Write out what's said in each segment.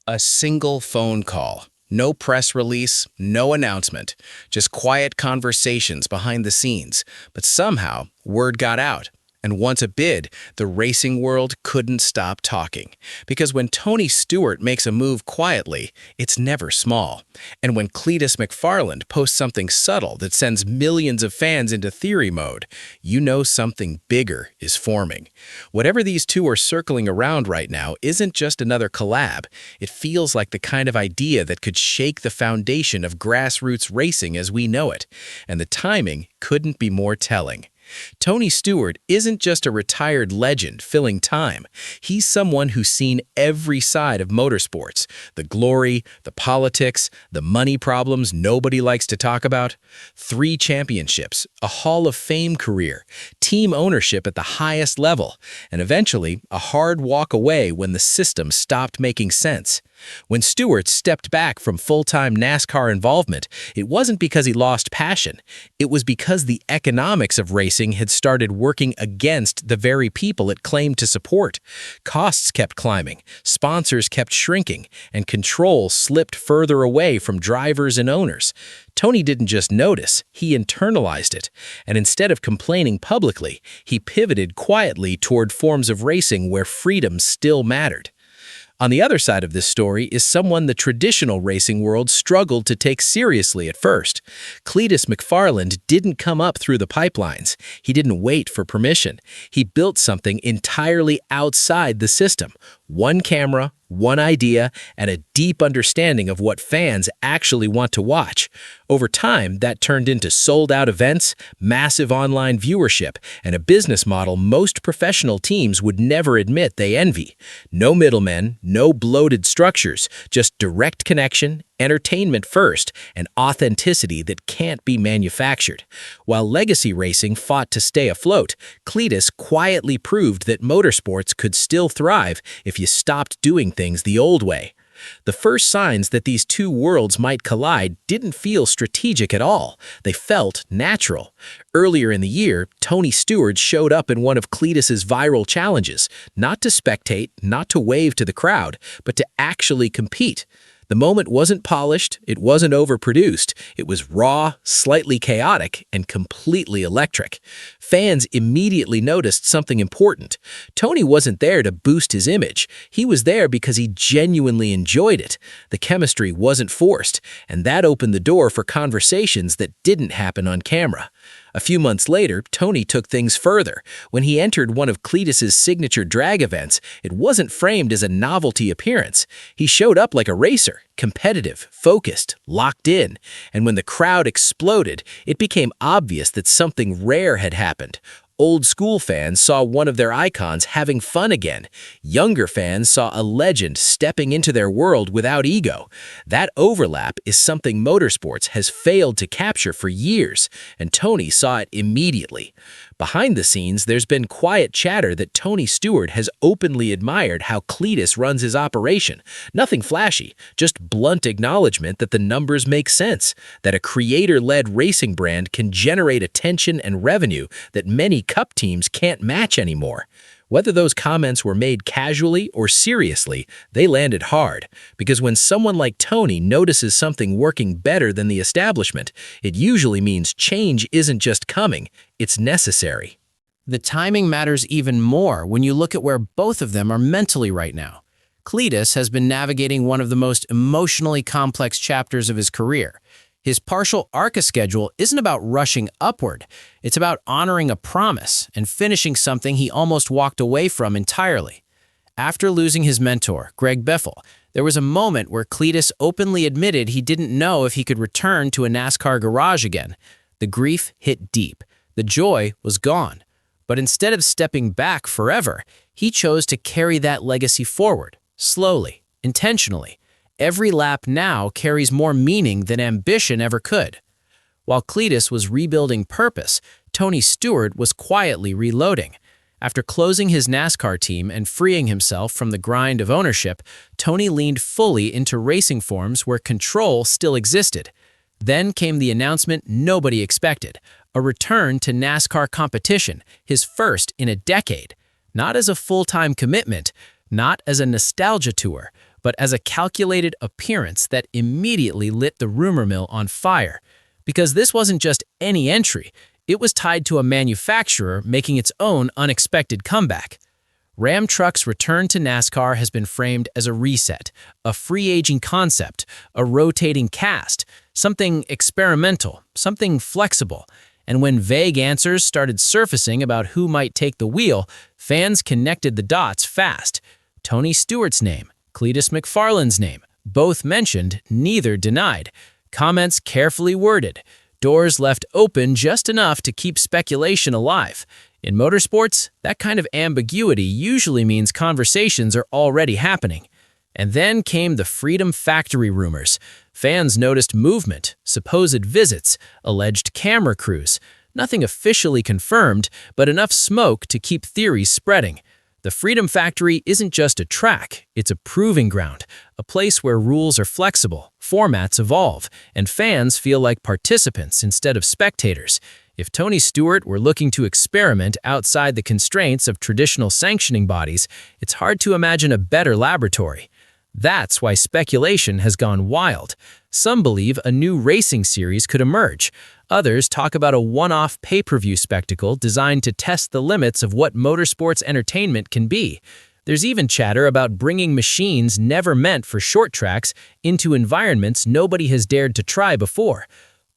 A single phone call. No press release, no announcement, just quiet conversations behind the scenes. But somehow, word got out. And once a bid, the racing world couldn't stop talking. Because when Tony Stewart makes a move quietly, it's never small. And when Cleetus McFarland posts something subtle that sends millions of fans into theory mode, you know something bigger is forming. Whatever these two are circling around right now isn't just another collab. It feels like the kind of idea that could shake the foundation of grassroots racing as we know it. And the timing couldn't be more telling. Tony Stewart isn't just a retired legend filling time. He's someone who's seen every side of motorsports, the glory, the politics, the money problems nobody likes to talk about. 3 championships, a Hall of Fame career, team ownership at the highest level, and eventually a hard walk away when the system stopped making sense. When Stewart stepped back from full-time NASCAR involvement, it wasn't because he lost passion. It was because the economics of racing had started working against the very people it claimed to support. Costs kept climbing, sponsors kept shrinking, and control slipped further away from drivers and owners. Tony didn't just notice, he internalized it. And instead of complaining publicly, he pivoted quietly toward forms of racing where freedom still mattered. On the other side of this story is someone the traditional racing world struggled to take seriously at first. Cleetus McFarland didn't come up through the pipelines. He didn't wait for permission. He built something entirely outside the system. One camera, one idea, and a deep understanding of what fans actually want to watch. Over time, that turned into sold-out events, massive online viewership, and a business model most professional teams would never admit they envy. No middlemen, no bloated structures, just direct connection, entertainment first, and authenticity that can't be manufactured. While legacy racing fought to stay afloat, Cleetus quietly proved that motorsports could still thrive if you stopped doing things the old way. The first signs that these two worlds might collide didn't feel strategic at all. They felt natural. Earlier in the year, Tony Stewart showed up in one of Cleetus's viral challenges, not to spectate, not to wave to the crowd, but to actually compete. The moment wasn't polished, it wasn't overproduced, it was raw, slightly chaotic, and completely electric. Fans immediately noticed something important. Tony wasn't there to boost his image. He was there because he genuinely enjoyed it. The chemistry wasn't forced, and that opened the door for conversations that didn't happen on camera. A few months later, Tony took things further. When he entered one of Cleetus's signature drag events, it wasn't framed as a novelty appearance. He showed up like a racer, competitive, focused, locked in. And when the crowd exploded, it became obvious that something rare had happened. Old school fans saw one of their icons having fun again. Younger fans saw a legend stepping into their world without ego. That overlap is something motorsports has failed to capture for years, and Tony saw it immediately. Behind the scenes, there's been quiet chatter that Tony Stewart has openly admired how Cleetus runs his operation. Nothing flashy, just blunt acknowledgement that the numbers make sense, that a creator-led racing brand can generate attention and revenue that many cup teams can't match anymore. Whether those comments were made casually or seriously, they landed hard. Because when someone like Tony notices something working better than the establishment, it usually means change isn't just coming, it's necessary. The timing matters even more when you look at where both of them are mentally right now. Cleetus has been navigating one of the most emotionally complex chapters of his career. His partial ARCA schedule isn't about rushing upward. It's about honoring a promise and finishing something he almost walked away from entirely. After losing his mentor, Greg Biffle, there was a moment where Cleetus openly admitted he didn't know if he could return to a NASCAR garage again. The grief hit deep. The joy was gone. But instead of stepping back forever, he chose to carry that legacy forward, slowly, intentionally. Every lap now carries more meaning than ambition ever could. While Cleetus was rebuilding purpose, Tony Stewart was quietly reloading. After closing his NASCAR team and freeing himself from the grind of ownership, Tony leaned fully into racing forms where control still existed. Then came the announcement nobody expected, a return to NASCAR competition, his first in a decade. Not as a full-time commitment, not as a nostalgia tour, but as a calculated appearance that immediately lit the rumor mill on fire. Because this wasn't just any entry, it was tied to a manufacturer making its own unexpected comeback. Ram Truck's return to NASCAR has been framed as a reset, a free-aging concept, a rotating cast, something experimental, something flexible. And when vague answers started surfacing about who might take the wheel, fans connected the dots fast. Tony Stewart's name, Cleetus McFarland's name, both mentioned, neither denied. Comments carefully worded. Doors left open just enough to keep speculation alive. In motorsports, that kind of ambiguity usually means conversations are already happening. And then came the Freedom Factory rumors. Fans noticed movement, supposed visits, alleged camera crews. Nothing officially confirmed, but enough smoke to keep theories spreading. The Freedom Factory isn't just a track, it's a proving ground, a place where rules are flexible, formats evolve, and fans feel like participants instead of spectators. If Tony Stewart were looking to experiment outside the constraints of traditional sanctioning bodies, it's hard to imagine a better laboratory. That's why speculation has gone wild. Some believe a new racing series could emerge. Others talk about a one-off pay-per-view spectacle designed to test the limits of what motorsports entertainment can be. There's even chatter about bringing machines never meant for short tracks into environments nobody has dared to try before.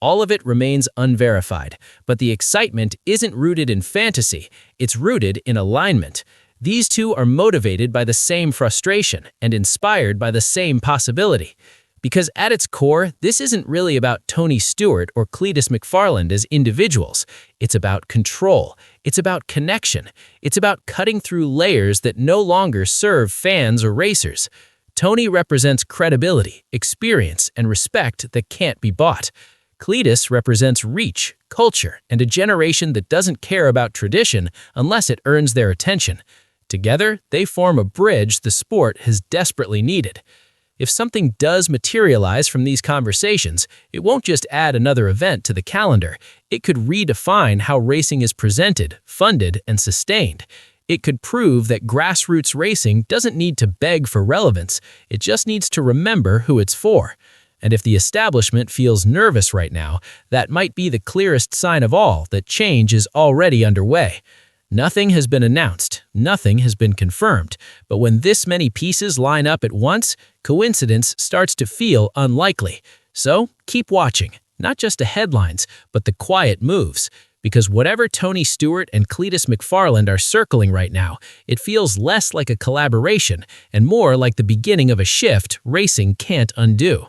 All of it remains unverified, but the excitement isn't rooted in fantasy, it's rooted in alignment. These two are motivated by the same frustration and inspired by the same possibility. Because at its core, this isn't really about Tony Stewart or Cleetus McFarland as individuals. It's about control. It's about connection. It's about cutting through layers that no longer serve fans or racers. Tony represents credibility, experience, and respect that can't be bought. Cleetus represents reach, culture, and a generation that doesn't care about tradition unless it earns their attention. Together, they form a bridge the sport has desperately needed. If something does materialize from these conversations, it won't just add another event to the calendar. It could redefine how racing is presented, funded, and sustained. It could prove that grassroots racing doesn't need to beg for relevance. It just needs to remember who it's for. And if the establishment feels nervous right now, that might be the clearest sign of all that change is already underway. Nothing has been announced, nothing has been confirmed, but when this many pieces line up at once, coincidence starts to feel unlikely. So keep watching, not just the headlines, but the quiet moves. Because whatever Tony Stewart and Cleetus McFarland are circling right now, it feels less like a collaboration and more like the beginning of a shift racing can't undo.